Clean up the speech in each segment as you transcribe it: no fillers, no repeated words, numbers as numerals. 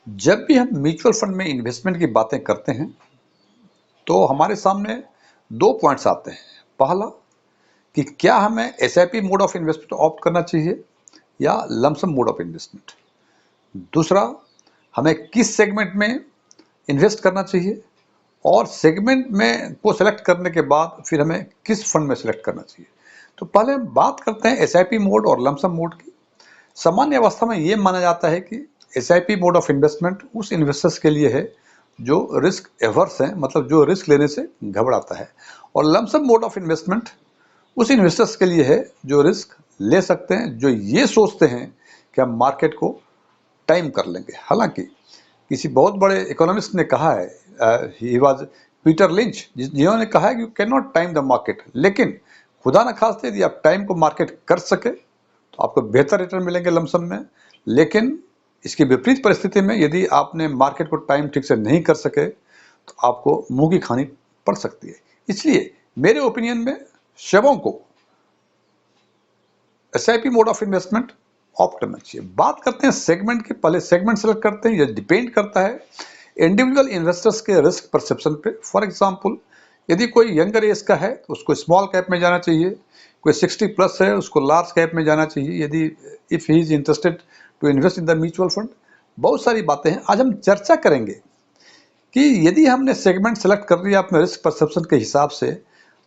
जब भी हम म्यूचुअल फंड में इन्वेस्टमेंट की बातें करते हैं तो हमारे सामने दो पॉइंट्स आते हैं। पहला कि क्या हमें SIP mode of investment opt करना चाहिए या लमसम मोड ऑफ इन्वेस्टमेंट। दूसरा, हमें किस सेगमेंट में इन्वेस्ट करना चाहिए और सेगमेंट में को सेलेक्ट करने के बाद फिर हमें किस फंड में सेलेक्ट करना चाहिए। तो पहले हम बात करते हैं एसआईपी मोड और लमसम मोड की। सामान्य अवस्था में ये माना जाता है कि एसआईपी मोड ऑफ इन्वेस्टमेंट उस इन्वेस्टर्स के लिए है जो रिस्क एवर्स हैं, मतलब जो रिस्क लेने से घबराता है, और लमसम मोड ऑफ इन्वेस्टमेंट उस इन्वेस्टर्स के लिए है जो रिस्क ले सकते हैं, जो ये सोचते हैं कि हम मार्केट को टाइम कर लेंगे। हालांकि किसी बहुत बड़े इकोनॉमिस्ट ने कहा है, ही वाज पीटर लिंच, जिन्होंने कहा है कि you can not time the market, लेकिन खुदा न खास्ते यदि आप टाइम को मार्केट कर सके तो आपको बेहतर रिटर्न मिलेंगे लमसम में। लेकिन इसकी विपरीत परिस्थिति में यदि आपने मार्केट को टाइम ठीक से नहीं कर सके तो आपको मुंह की खानी पड़ सकती है। इसलिए मेरे ओपिनियन में शवों को SIP mode of investment opt करना चाहिए। बात करते हैं सेगमेंट के। पहले सेगमेंट सेलेक्ट करते हैं, यह डिपेंड करता है इंडिविजुअल इन्वेस्टर्स के रिस्क परसेप्शन पे। फॉर एग्जांपल, यदि कोई यंगर एज का है तो उसको स्मॉल कैप में जाना चाहिए, कोई 60 प्लस है उसको लार्ज कैप में जाना चाहिए, यदि if he is interested to invest in the mutual fund. बहुत सारी बातें हैं। आज हम चर्चा करेंगे कि यदि हमने सेगमेंट सेलेक्ट कर लिया अपने रिस्क परसेप्शन के हिसाब से,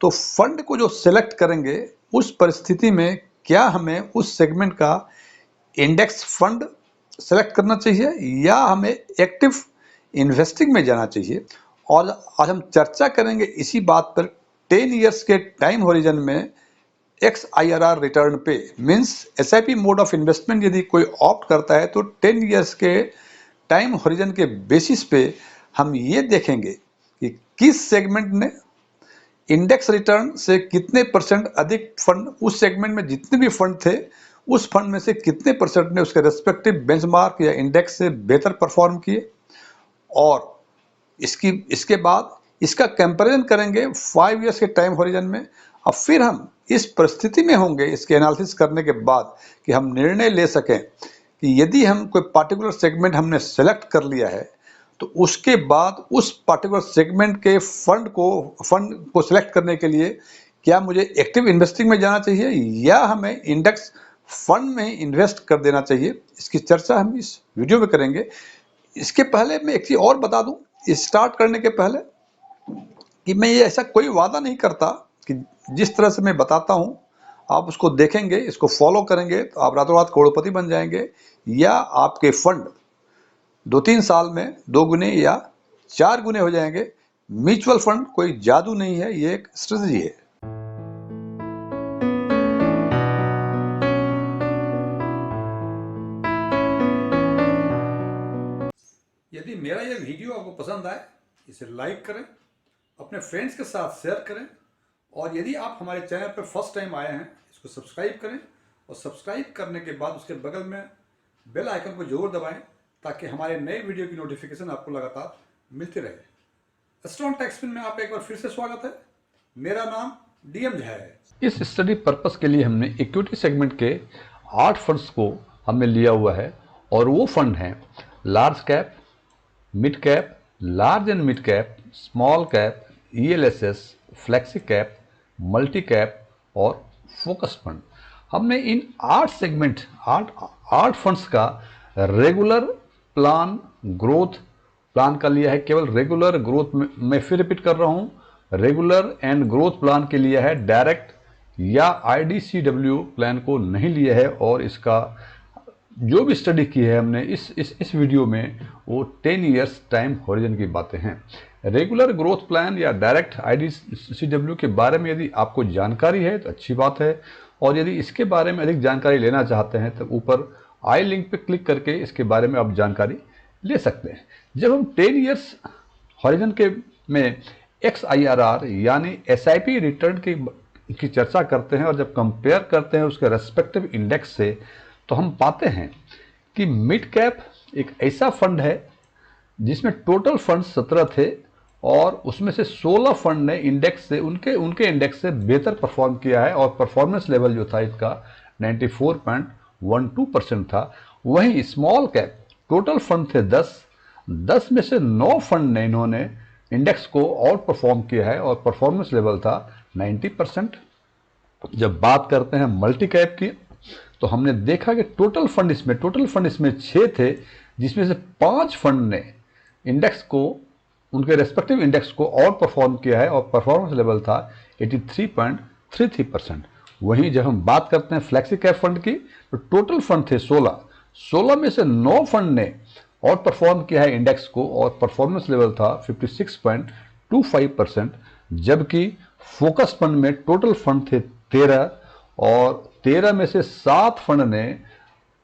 तो फंड को जो सेलेक्ट करेंगे उस परिस्थिति में क्या हमें उस सेगमेंट का इंडेक्स फंड सेलेक्ट करना चाहिए या हमें एक्टिव इन्वेस्टिंग में जाना चाहिए। और आज हम चर्चा करेंगे इसी बात पर 10 इयर्स के टाइम होरिजन में एक्स IRR रिटर्न पे। Means SIP mode of investment यदि कोई ऑप्ट करता है तो 10 इयर्स के टाइम होरिजन के बेसिस पे हम ये देखेंगे कि किस सेगमेंट ने इंडेक्स रिटर्न से कितने परसेंट अधिक फंड, उस सेगमेंट में जितने भी फंड थे उस फंड में से कितने परसेंट ने उसके रेस्पेक्टिव बेंचमार्क या इंडेक्स से बेहतर परफॉर्म किए, और इसके बाद इसका कंपैरिजन करेंगे 5 इयर्स के टाइम होरिजन में। अब फिर हम इस परिस्थिति में होंगे इसके एनालिसिस करने के बाद कि हम निर्णय ले सकें कि यदि हम कोई पार्टिकुलर सेगमेंट हमने सेलेक्ट कर लिया है तो उसके बाद उस पार्टिकुलर सेगमेंट के फंड को सेलेक्ट करने के लिए क्या मुझे एक्टिव इन्वेस्टिंग में जाना चाहिए या हमें इंडेक्स फंड में इन्वेस्ट कर देना चाहिए। इसकी चर्चा हम इस वीडियो में करेंगे। इसके पहले मैं एक चीज और बता दूं स्टार्ट करने के पहले कि मैं ये ऐसा कोई वादा नहीं करता कि जिस तरह से मैं बताता हूं आप उसको देखेंगे, इसको फॉलो करेंगे तो आप रातों रात करोड़पति बन जाएंगे, या आपके फंड 2-3 साल में 2 गुने या 4 गुने हो जाएंगे। म्यूचुअल फंड कोई जादू नहीं है, ये एक स्ट्रेटजी है। यदि मेरा यह वीडियो आपको पसंद आए इसे लाइक करें, अपने फ्रेंड्स के साथ शेयर करें, और यदि आप हमारे चैनल पर फर्स्ट टाइम आए हैं इसको सब्सक्राइब करें, और सब्सक्राइब करने के बाद उसके बगल में बेल आइकन को जरूर दबाएं ताकि हमारे नए वीडियो की नोटिफिकेशन आपको लगातार मिलती रहे। स्ट्रॉन्ग टैक्समैन में आप एक बार फिर से स्वागत है। मेरा नाम DM झा है। इस स्टडी पर्पस के लिए हमने इक्विटी सेगमेंट के 8 फंड्स को हमने लिया हुआ है, और वो फंड हैं large cap, mid cap, large and mid cap, small cap, ELSS, flexi cap, multi cap और फोकस फंड। हमने इन 8 सेगमेंट 8 फंड्स का रेगुलर प्लान, ग्रोथ प्लान का लिया है। केवल रेगुलर ग्रोथ में, मैं फिर रिपीट कर रहा हूं, रेगुलर एंड ग्रोथ प्लान के लिया है, डायरेक्ट या IDCW प्लान को नहीं लिया है। और इसका जो भी स्टडी की है हमने इस वीडियो में वो 10 इयर्स टाइम होरिजन की बातें हैं। रेगुलर ग्रोथ प्लान या डायरेक्ट IDCW के बारे में यदि आपको जानकारी है तो अच्छी बात है, और यदि इसके बारे में अधिक जानकारी लेना चाहते हैं तो ऊपर आई लिंक पे क्लिक करके इसके बारे में आप जानकारी ले सकते हैं। जब हम 10 इयर्स हॉरिजन के में XIRR यानी SIP रिटर्न की चर्चा करते हैं और जब कंपेयर करते हैं उसके रेस्पेक्टिव इंडेक्स से, तो हम पाते हैं कि मिड कैप एक ऐसा फंड है जिसमें टोटल फंड 17 थे और उसमें से 16 फंड ने इंडेक्स से उनके इंडेक्स से बेहतर परफॉर्म किया है, और परफॉर्मेंस लेवल जो था इसका 94.12% था। वहीं स्मॉल कैप टोटल फंड थे 10 10 में से 9 फंड ने इन्होंने इंडेक्स को आउट परफॉर्म किया है और परफॉर्मेंस लेवल था 90%। जब बात करते हैं मल्टी कैप की, तो हमने देखा कि टोटल फंड इसमें 6 थे, जिसमें से 5 फंड ने इंडेक्स को, उनके रेस्पेक्टिव इंडेक्स को आउट परफॉर्म किया है और परफॉर्मेंस लेवल था 83.33%। वहीं जब हम बात करते हैं फ्लैक्सी कैप फंड की, तो टोटल फंड थे 16 में से 9 फंड ने आउट परफॉर्म किया है इंडेक्स को और परफॉर्मेंस लेवल था 56.25%। जबकि फोकस फंड में टोटल फंड थे 13 और 13 में से 7 फंड ने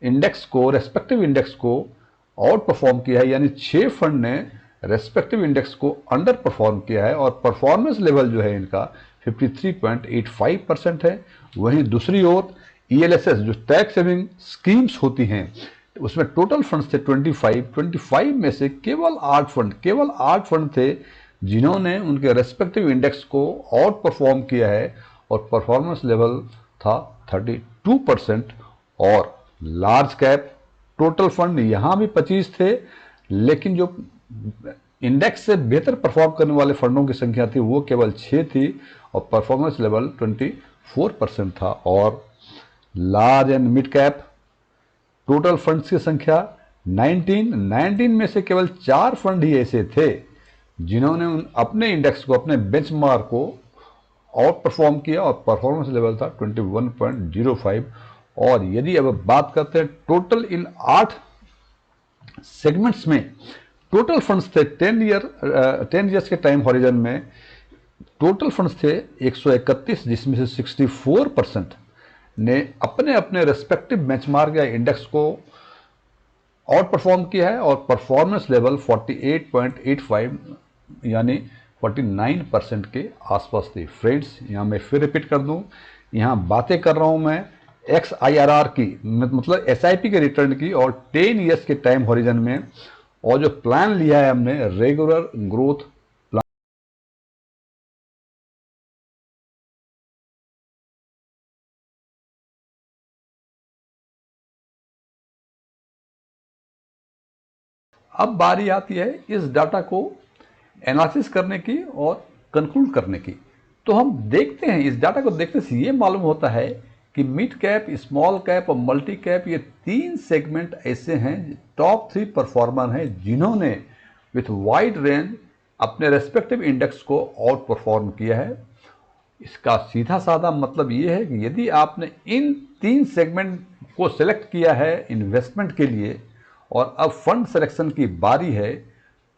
इंडेक्स को, रेस्पेक्टिव इंडेक्स को आउट परफॉर्म किया है, यानी 6 फंड ने रेस्पेक्टिव इंडेक्स को अंडर परफॉर्म किया है और परफॉर्मेंस लेवल जो है इनका 53.85% है। वहीं दूसरी ओर ईएलएसएस जो टैक्स सेविंग स्कीम्स होती हैं, उसमें टोटल फंड्स थे 25 में से केवल 8 फंड थे जिन्होंने उनके रेस्पेक्टिव इंडेक्स को आउट परफॉर्म किया है और परफॉर्मेंस लेवल था 32%। और लार्ज कैप टोटल फंड यहां भी 25 थे, लेकिन जो इंडेक्स से बेहतर परफॉर्म करने वाले फंडों की संख्या थी वो केवल 6 थी और परफॉर्मेंस लेवल 24% था। और large and mid cap total funds की संख्या 19 में से केवल 4 फंड ही ऐसे थे जिन्होंने अपने इंडेक्स को, अपने बेंचमार्क को आउट परफॉर्म किया और परफॉर्मेंस लेवल था 21.05। और यदि अब बात करते हैं टोटल इन 8 सेगमेंट्स में, टोटल फंड्स थे 10 इयर्स के टाइम हॉरिजन में टोटल फंड्स थे 131, जिसमें से 64% ने अपने अपने रेस्पेक्टिव बेंचमार्क या इंडेक्स को आउट परफॉर्म किया है और परफॉर्मेंस लेवल 48.85 यानी 49% के आसपास थी। फ्रेंड्स, यहाँ मैं फिर रिपीट कर दूं, यहाँ बातें कर रहा हूं मैं XIRR की, मतलब SIP के रिटर्न की और 10 इयर्स के टाइम हॉरिजन में, और जो प्लान लिया है हमने रेगुलर ग्रोथ प्लान। अब बारी आती है इस डाटा को एनालिसिस करने की और कंक्लूड करने की। तो हम देखते हैं, इस डाटा को देखने से ये मालूम होता है कि मिड कैप, स्मॉल कैप और मल्टी कैप, ये 3 सेगमेंट ऐसे हैं, टॉप 3 परफॉर्मर हैं जिन्होंने विथ वाइड रेंज अपने रेस्पेक्टिव इंडेक्स को आउट परफॉर्म किया है। इसका सीधा साधा मतलब ये है कि यदि आपने इन 3 सेगमेंट को सिलेक्ट किया है इन्वेस्टमेंट के लिए और अब फंड सिलेक्शन की बारी है,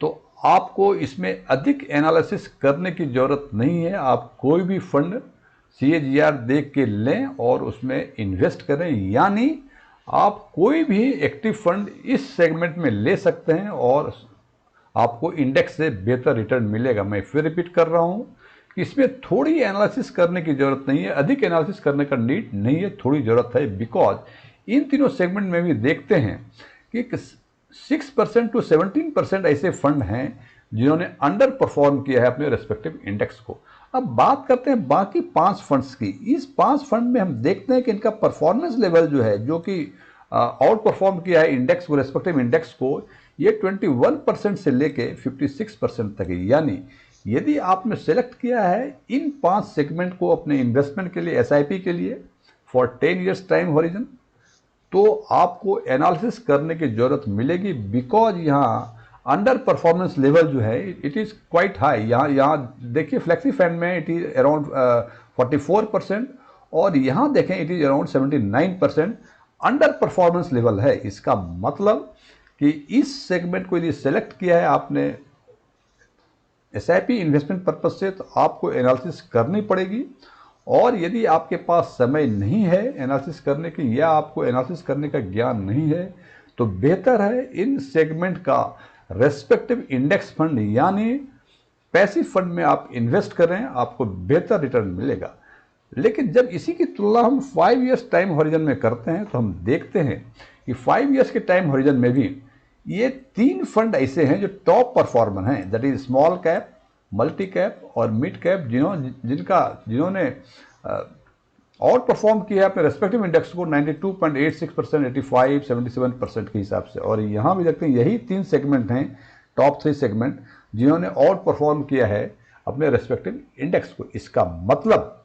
तो आपको इसमें अधिक एनालिसिस करने की ज़रूरत नहीं है। आप कोई भी फंड CAGR देख के लें और उसमें इन्वेस्ट करें, यानी आप कोई भी एक्टिव फंड इस सेगमेंट में ले सकते हैं और आपको इंडेक्स से बेहतर रिटर्न मिलेगा। मैं फिर रिपीट कर रहा हूं कि इसमें थोड़ी एनालिसिस करने की जरूरत नहीं है, अधिक एनालिसिस करने का नीड नहीं है, थोड़ी जरूरत है। बिकॉज इन तीनों सेगमेंट में भी देखते हैं कि 6% to 17% ऐसे फंड हैं जिन्होंने अंडर परफॉर्म किया है अपने रेस्पेक्टिव इंडेक्स को। अब बात करते हैं बाकी 5 फंड्स की। इस 5 फंड में हम देखते हैं कि इनका परफॉर्मेंस लेवल जो है, जो कि आउट परफॉर्म किया है इंडेक्स को, रेस्पेक्टिव इंडेक्स को, ये 21% से लेके 56% तक है। यानी यदि आपने सेलेक्ट किया है इन 5 सेगमेंट को अपने इन्वेस्टमेंट के लिए, SIP के लिए फॉर 10 इयर्स टाइम हॉरिजन, तो आपको एनालिसिस करने की जरूरत मिलेगी। बिकॉज यहाँ अंडर परफॉर्मेंस लेवल जो है इट इज़ क्वाइट हाई। यहाँ देखिए फ्लेक्सी फंड में इट इज़ अराउंड 44% और यहाँ देखें it is around 79% under performance level है। इसका मतलब कि इस सेगमेंट को यदि सेलेक्ट किया है आपने SIP इन्वेस्टमेंट पर्पज से, तो आपको एनालिसिस करनी पड़ेगी। और यदि आपके पास समय नहीं है एनालिसिस करने की, या आपको एनालिसिस करने का ज्ञान नहीं है, तो बेहतर है इन सेगमेंट का रेस्पेक्टिव इंडेक्स फंड यानी पैसिव फंड में आप इन्वेस्ट करें, आपको बेहतर रिटर्न मिलेगा। लेकिन जब इसी की तुलना हम 5 इयर्स टाइम हॉरिजन में करते हैं, तो हम देखते हैं कि 5 इयर्स के टाइम हॉरिजन में भी ये 3 फंड ऐसे हैं जो टॉप परफॉर्मर हैं, that is small cap, multi cap और मिड कैप, जिन्होंने आउट परफॉर्म किया है अपने रेस्पेक्टिव इंडेक्स को 92.86%, 85, 77% के हिसाब से। और यहाँ भी देखते हैं यही 3 सेगमेंट हैं टॉप 3 सेगमेंट जिन्होंने आउट परफॉर्म किया है अपने रेस्पेक्टिव इंडेक्स को। इसका मतलब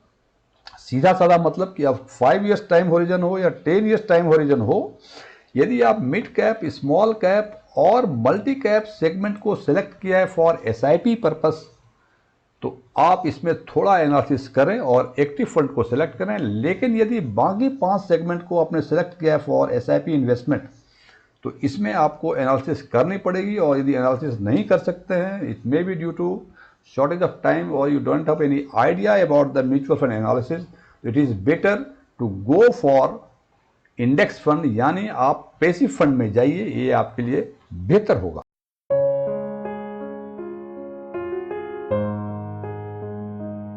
सीधा साधा मतलब कि अब 5 इयर्स टाइम होरिजन हो या 10 इयर्स टाइम होरिजन हो, यदि आप मिड कैप, स्मॉल कैप और मल्टी कैप सेगमेंट को सिलेक्ट किया है फॉर एसआईपी पर्पस, तो आप इसमें थोड़ा एनालिसिस करें और एक्टिव फंड को सिलेक्ट करें। लेकिन यदि बाकी 5 सेगमेंट को आपने सिलेक्ट किया है फॉर एसआईपी इन्वेस्टमेंट, तो इसमें आपको एनालिसिस करनी पड़ेगी। और यदि एनालिसिस नहीं कर सकते हैं, it may be due to shortage of time or you don't have any idea about the mutual fund analysis, it is better to go for index fund, यानी आप पैसिव फंड में जाइए, ये आपके लिए बेहतर होगा।